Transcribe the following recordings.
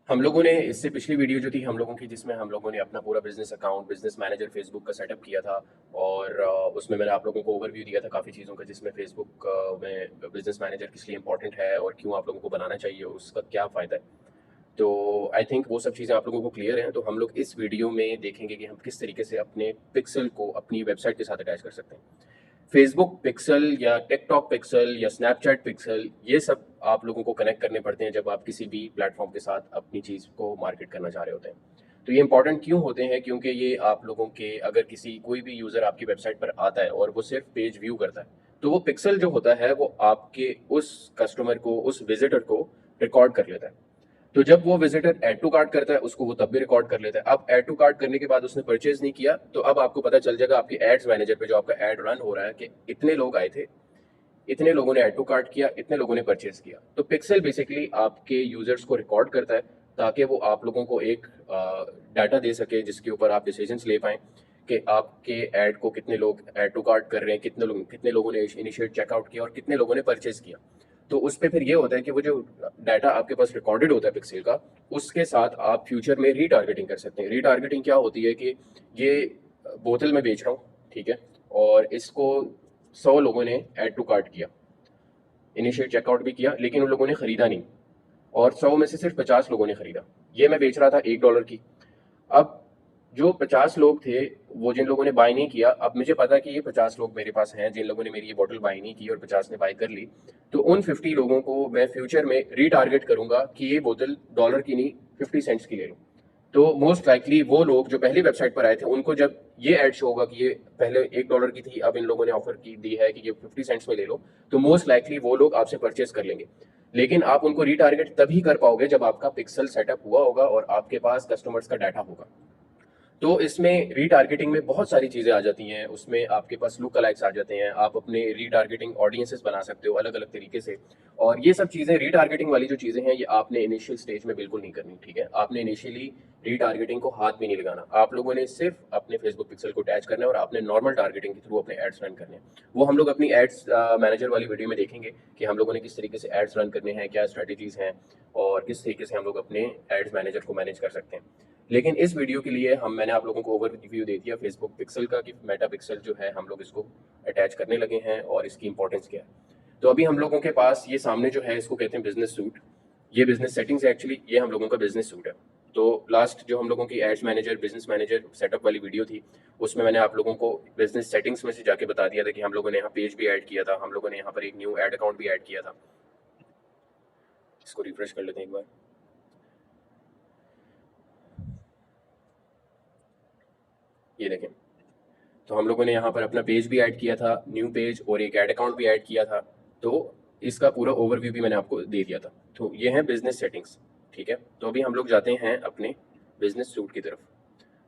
हम लोगों ने इससे पिछली वीडियो जो थी हम लोगों की, जिसमें हम लोगों ने अपना पूरा business account, business manager Facebook का सेटअप किया था। और उसमें मैंने आप लोगों को ओवरव्यू दिया था काफ़ी चीज़ों का, जिसमें फेसबुक में बिजनेस मैनेजर किस लिए इंपॉर्टेंट है और क्यों आप लोगों को बनाना चाहिए, उसका क्या फ़ायदा है। तो आई थिंक वो सब चीज़ें आप लोगों को क्लियर हैं। तो हम लोग इस वीडियो में देखेंगे कि हम किस तरीके से अपने पिक्सल को अपनी वेबसाइट के साथ अटैच कर सकते हैं। फेसबुक पिक्सल या टिकटॉक पिक्सल या स्नैपचैट पिक्सल, ये सब आप लोगों को कनेक्ट करने पड़ते हैं जब आप किसी भी प्लेटफॉर्म के साथ अपनी चीज़ को मार्केट करना चाह रहे होते हैं। तो ये इंपॉर्टेंट क्यों होते हैं? क्योंकि ये आप लोगों के, अगर किसी कोई भी यूज़र आपकी वेबसाइट पर आता है और वो सिर्फ पेज व्यू करता है, तो वो पिक्सल जो होता है वो आपके उस कस्टमर को, उस विजिटर को रिकॉर्ड कर लेता है। तो जब वो विजिटर ऐड टू कार्ट करता है, उसको वो तब भी रिकॉर्ड कर लेता है। अब ऐड टू कार्ट करने के बाद उसने परचेज नहीं किया, तो अब आपको पता चल जाएगा आपके एड्स मैनेजर पे जो आपका एड रन हो रहा है कि इतने लोग आए थे, इतने लोगों ने ऐड टू कार्ट किया, इतने लोगों ने परचेज किया। तो पिक्सल बेसिकली आपके यूजर्स को रिकॉर्ड करता है, ताकि वो आप लोगों को एक डाटा दे सके जिसके ऊपर आप डिसीजंस ले पाएं कि आपके ऐड को कितने लोग ऐड टू कार्ट कर रहे हैं, कितने लोगों ने इनिशिएट चेकआउट किया और कितने लोगों ने परचेज किया। तो उस पे फिर ये होता है कि वो जो डाटा आपके पास रिकॉर्डेड होता है पिक्सल का, उसके साथ आप फ्यूचर में रीटारगेटिंग कर सकते हैं। रीटारगेटिंग क्या होती है कि ये बोतल में बेच रहा हूँ, ठीक है, और इसको 100 लोगों ने ऐड टू कार्ट किया, इनिशिएट चेकआउट भी किया, लेकिन उन लोगों ने खरीदा नहीं, और 100 में से सिर्फ 50 लोगों ने खरीदा। ये मैं बेच रहा था $1 की। अब जो 50 लोग थे, वो जिन लोगों ने बाय नहीं किया, अब मुझे पता कि ये 50 लोग मेरे पास हैं जिन लोगों ने मेरी ये बॉटल बाय नहीं की और 50 ने बाय कर ली। तो उन 50 लोगों को मैं फ्यूचर में रीटारगेट करूंगा कि ये बोतल डॉलर की नहीं, 50 सेंट्स की ले लो। तो मोस्ट लाइकली वो लोग जो पहली वेबसाइट पर आए थे, उनको जब ये ऐड शो होगा कि ये पहले $1 की थी, अब इन लोगों ने ऑफर की दी है कि ये 50 सेंट्स में ले लो, तो मोस्ट लाइकली वो लोग आपसे परचेज कर लेंगे। लेकिन आप उनको रीटारगेट तभी कर पाओगे जब आपका पिक्सल सेटअप हुआ होगा और आपके पास कस्टमर्स का डाटा होगा। तो इसमें रीटारगेटिंग में बहुत सारी चीज़ें आ जाती हैं। उसमें आपके पास लुक अलाइक्स आ जाते हैं, आप अपने रीटारगेटिंग ऑडियंसेस बना सकते हो अलग अलग तरीके से। और ये सब चीज़ें, रीटारगेटिंग वाली जो चीज़ें हैं, ये आपने इनिशियल स्टेज में बिल्कुल नहीं करनी, ठीक है। आपने इनिशियली रीटारगेटिंग को हाथ भी नहीं लगाना। आप लोगों ने सिर्फ अपने फेसबुक पिक्सल को अटैच करना है और आपने नॉर्मल टारगेटिंग के थ्रू अपने एड्स रन करने हैं। वो हम लोग अपनी एड्स मैनेजर वाली वीडियो में देखेंगे कि हम लोगों ने किस तरीके से एड्स रन करने हैं, क्या स्ट्रेटेजीज हैं और किस तरीके से हम लोग अपने एड्स मैनेजर को मैनेज कर सकते हैं। लेकिन इस वीडियो के लिए मैंने आप लोगों को ओवरव्यू दे दिया फेसबुक पिक्सल का, कि मेटा पिक्सल जो है हम लोग इसको अटैच करने लगे हैं और इसकी इंपॉर्टेंस क्या है। तो अभी हम लोगों के पास ये सामने जो है, इसको कहते हैं बिजनेस सूट। ये बिजनेस सेटिंग्स है एक्चुअली, ये हम लोगों का बिजनेस सूट है। तो लास्ट जो हम लोगों की ads manager, business manager setup वाली वीडियो थी, उसमें मैंने आप लोगों को बिजनेस सेटिंग्स में से जाके बता दिया था कि हम लोगों ने यहाँ पेज भी ऐड किया था, हम लोगों ने यहाँ पर एक न्यू एड अकाउंट भी ऐड किया था। इसको रिफ्रेश कर लेते हैं एक बार। ये देखें, तो हम लोगों ने यहाँ पर अपना पेज भी ऐड किया था, न्यू पेज, और एक ऐड अकाउंट भी ऐड किया था। तो इसका पूरा ओवरव्यू भी मैंने आपको दे दिया था। तो ये है बिजनेस सेटिंग्स, ठीक है। तो अभी हम लोग जाते हैं अपने बिजनेस सूट की तरफ।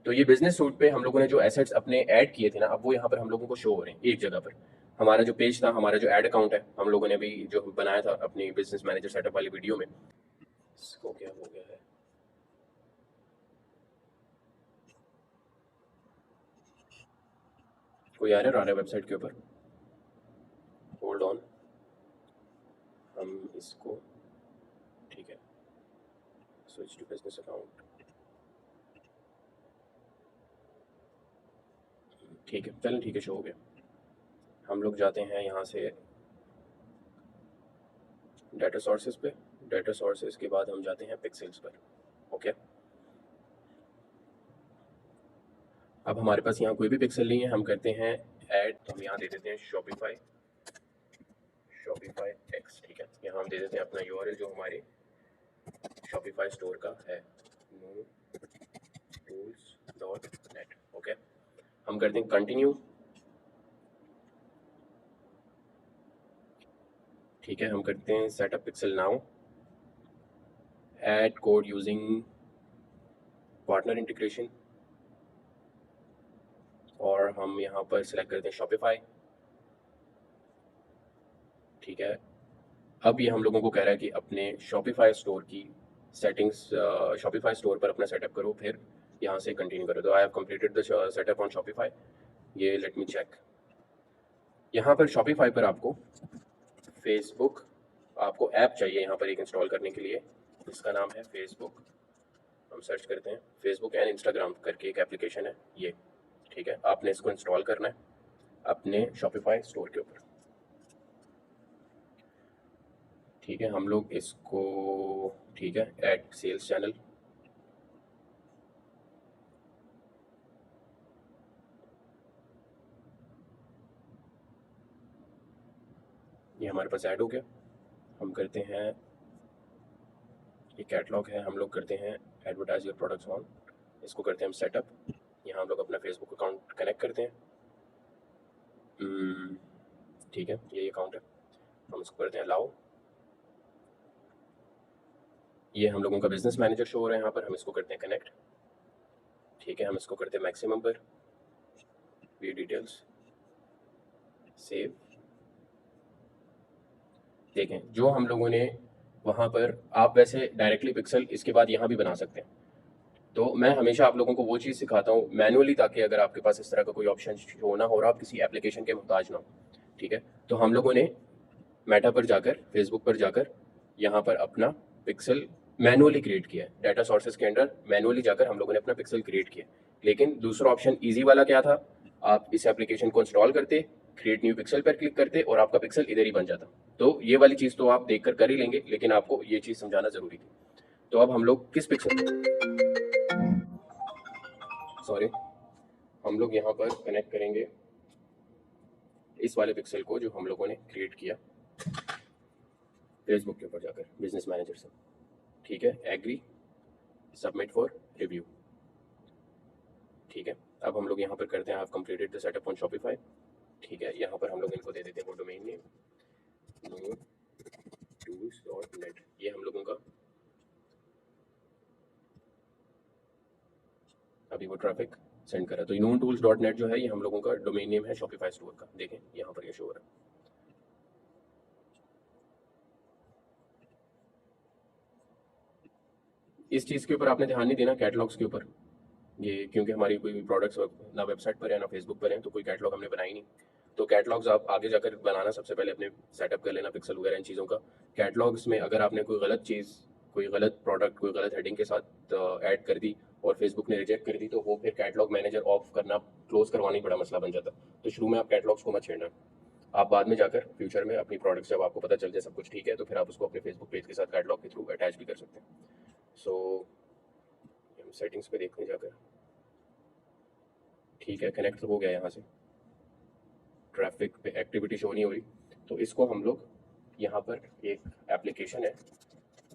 तो ये बिजनेस सूट पे हम लोगों ने जो एसेट्स अपने ऐड किए थे ना, अब वो यहाँ पर हम लोगों को शो हो रहे हैं एक जगह पर। हमारा जो पेज था, हमारा जो ऐड अकाउंट है, हम लोगों ने अभी जो बनाया था अपनी बिजनेस मैनेजर सेटअप वाली वीडियो में, इसको क्या हो गया है, कोई एरर आ रहा है वेबसाइट के ऊपर, होल्ड ऑन, हम इसको, ठीक है, स्विच टू बिजनेस अकाउंट, ठीक है, चलो ठीक है, शो हो गया। हम लोग जाते हैं यहाँ से डाटा सोर्सेज पे, डाटा सोर्सेज के बाद हम जाते हैं पिक्सेल्स पर। ओके, अब हमारे पास यहाँ कोई भी पिक्सल नहीं है, हम करते हैं ऐड। तो हम यहाँ दे देते हैं शॉपिफाई, शॉपिफाई एक्स, ठीक है। यहाँ हम दे देते हैं अपना यूआरएल जो हमारे शॉपिफाई स्टोर का है, no tools dot net. Okay, हम करते हैं कंटिन्यू, ठीक है। हम करते हैं setup pixel now, add code using partner integration, और हम यहाँ पर सिलेक्ट करते हैं शॉपिफाई, ठीक है। अब ये हम लोगों को कह रहा है कि अपने शॉपिफाई स्टोर की सेटिंग्स, शॉपिफाई स्टोर पर अपना सेटअप करो, फिर यहाँ से कंटिन्यू करो। तो I have completed the setup on Shopify. ये लेट मी चेक, यहाँ पर शॉपिफाई पर आपको फेसबुक, आपको ऐप चाहिए यहाँ पर एक इंस्टॉल करने के लिए, इसका नाम है फेसबुक हम सर्च करते हैं फेसबुक एंड इंस्टाग्राम करके एक एप्लीकेशन है ये, ठीक है। आपने इसको इंस्टॉल करना है अपने शॉपिफाई स्टोर के ऊपर, ठीक है। हम लोग इसको, ठीक है, ऐड सेल्स चैनल, ये हमारे पास ऐड हो गया। हम करते हैं, ये कैटलॉग है, हम लोग करते हैं एडवर्टाइज योर प्रोडक्ट्स ऑन, इसको करते हैं हम सेटअप। यहाँ हम लोग अपना फेसबुक अकाउंट कनेक्ट करते हैं, ठीक है, ये अकाउंट है। हम इसको करते हैं अलाउ। ये हम लोगों का बिजनेस मैनेजर शो हो रहा है यहाँ पर, हम इसको करते हैं कनेक्ट, ठीक है। हम इसको करते हैं मैक्सिमम पर, व्यू डिटेल्स, सेव। देखें जो हम लोगों ने वहाँ पर, आप वैसे डायरेक्टली पिक्सल इसके बाद यहाँ भी बना सकते हैं, तो मैं हमेशा आप लोगों को वो चीज़ सिखाता हूँ मैनुअली, ताकि अगर आपके पास इस तरह का कोई ऑप्शन शो ना हो रहा, आप किसी एप्लीकेशन के मोहताज ना हो, ठीक है। तो हम लोगों ने मेटा पर जाकर, फेसबुक पर जाकर, यहाँ पर अपना पिक्सल मैनुअली क्रिएट किया है। डाटा सोर्सेज के अंदर मैनुअली जाकर हम लोगों ने अपना पिक्सल क्रिएट किया। लेकिन दूसरा ऑप्शन इजी वाला क्या था, आप इस एप्लीकेशन को इंस्टॉल करते, क्रिएट न्यू पिक्सल पर क्लिक करते और आपका पिक्सल इधर ही बन जाता। तो ये वाली चीज़ तो आप देखकर कर ही लेंगे, लेकिन आपको ये चीज़ समझाना ज़रूरी थी। तो अब हम लोग किस पिक्सल, सॉरी, हम लोग यहाँ पर कनेक्ट करेंगे इस वाले पिक्सल को जो हम लोगों ने क्रिएट किया फेसबुक के ऊपर जाकर बिजनेस मैनेजर से, ठीक है। एग्री, सबमिट फॉर रिव्यू, ठीक है। अब हम लोग यहाँ पर करते हैं, I have completed the setup on Shopify, ठीक है। यहाँ पर हम लोग इनको दे देते हैं वो डोमेन नेम knowntools.net, ये हम लोगों का अभी वो ट्रैफिक सेंड करा। तो knowntools.net जो है ये हम लोगों का डोमेन नेम है शॉपिफाई स्टोर का, देखें यहाँ पर ये शो हो रहा है। इस चीज़ के ऊपर आपने ध्यान नहीं देना, कैटलॉग्स के ऊपर, ये क्योंकि हमारी कोई भी प्रोडक्ट्स ना वेबसाइट पर है ना फेसबुक पर है, तो कोई कैटलॉग हमने बनाई नहीं। तो कैटलॉग्स आप आगे जाकर बनाना, सबसे पहले अपने सेटअप कर लेना पिक्सल वगैरह इन चीज़ों का। कैटलॉग्स में अगर आपने कोई गलत चीज़, कोई गलत प्रोडक्ट, कोई गलत हेडिंग के साथ ऐड कर दी और फेसबुक ने रिजेक्ट कर दी, तो वो फिर कैटलॉग मैनेजर ऑफ करना, क्लोज करवाना ही बड़ा मसला बन जाता। तो शुरू में आप कैटलॉग्स को मत छेड़ना। आप बाद में जाकर फ्यूचर में अपनी प्रोडक्ट्स जब आपको पता चल जाए सब कुछ ठीक है, तो फिर आप उसको अपने फेसबुक पेज के साथ कैटलॉग के थ्रू अटैच भी कर सकते हैं। सो हम सेटिंग्स पे देखने जाकर, ठीक है, कनेक्ट हो गया। यहाँ से ट्रैफिक पे एक्टिविटी शो नहीं हो रही, तो इसको हम लोग यहाँ पर एक एप्लीकेशन है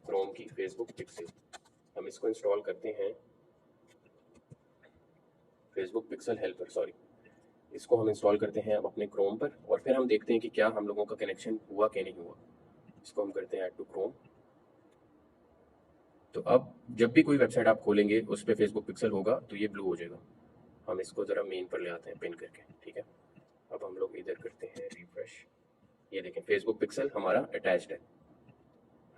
क्रोम की, फेसबुक पिक्सल, हम इसको इंस्टॉल करते हैं, फेसबुक पिक्सल हेल्पर, सॉरी, इसको हम इंस्टॉल करते हैं अब अपने क्रोम पर, और फिर हम देखते हैं कि क्या हम लोगों का कनेक्शन हुआ कि नहीं हुआ। इसको हम करते हैं ऐड टू क्रोम। तो अब जब भी कोई वेबसाइट आप खोलेंगे उस पर फेसबुक पिक्सल होगा तो ये ब्लू हो जाएगा। हम इसको ज़रा मेन पर ले आते हैं पिन करके, ठीक है। अब हम लोग इधर करते हैं रिफ्रेश, ये देखें फेसबुक पिक्सल हमारा अटैच्ड है,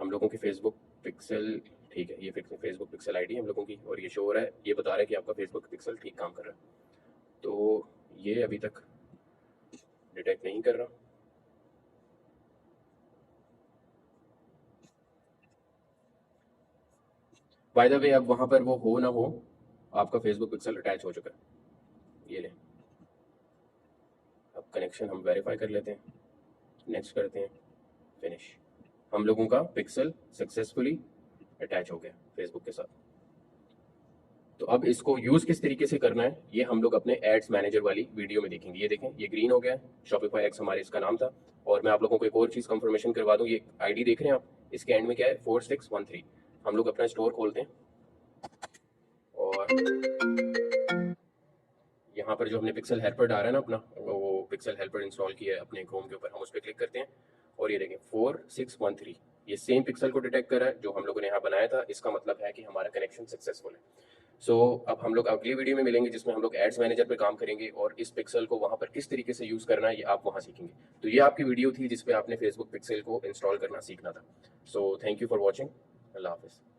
हम लोगों की फेसबुक पिक्सल, ठीक है, ये फेसबुक पिक्सल आईडी हम लोगों की, और ये शो हो रहा है, ये बता रहा है कि आपका फेसबुक पिक्सल ठीक काम कर रहा है। तो ये अभी तक डिटेक्ट नहीं कर रहा। बाय द वे, अब वहाँ पर वो हो ना हो, आपका फेसबुक पिक्सल अटैच हो चुका है, ये लें। अब कनेक्शन हम वेरीफाई कर लेते हैं, नेक्स्ट करते हैं, फिनिश। हम लोगों का पिक्सल सक्सेसफुली अटैच हो गया फेसबुक के साथ। तो अब इसको यूज़ किस तरीके से करना है ये हम लोग अपने एड्स मैनेजर वाली वीडियो में देखेंगे। ये देखें, ये ग्रीन हो गया है, शॉपिफाई एक्स हमारे इसका नाम था। और मैं आप लोगों को एक और चीज़ कंफर्मेशन करवा दूँ, ये आईडी देख रहे हैं आप, इसके एंड में क्या है, 4613। हम लोग अपना स्टोर खोलते हैं और यहाँ पर जो हमने पिक्सल हेल्पर डाला है ना अपना, वो पिक्सल हेल्पर इंस्टॉल किया है अपने क्रोम के ऊपर, हम उस पर क्लिक करते हैं और ये देखें 4613, ये सेम पिक्सल को डिटेक्ट कर रहा है जो हम लोगों ने यहाँ बनाया था। इसका मतलब है कि हमारा कनेक्शन सक्सेसफुल है। सो अब हम लोग अगली वीडियो में मिलेंगे जिसमें हम लोग एड्स मैनेजर पे काम करेंगे और इस पिक्सल को वहाँ पर किस तरीके से यूज़ करना है ये आप वहाँ सीखेंगे। तो ये आपकी वीडियो थी जिसपे आपने फेसबुक पिक्सल को इंस्टॉल करना सीखना था। So thank you for watching, अल्लाह हाफिज़।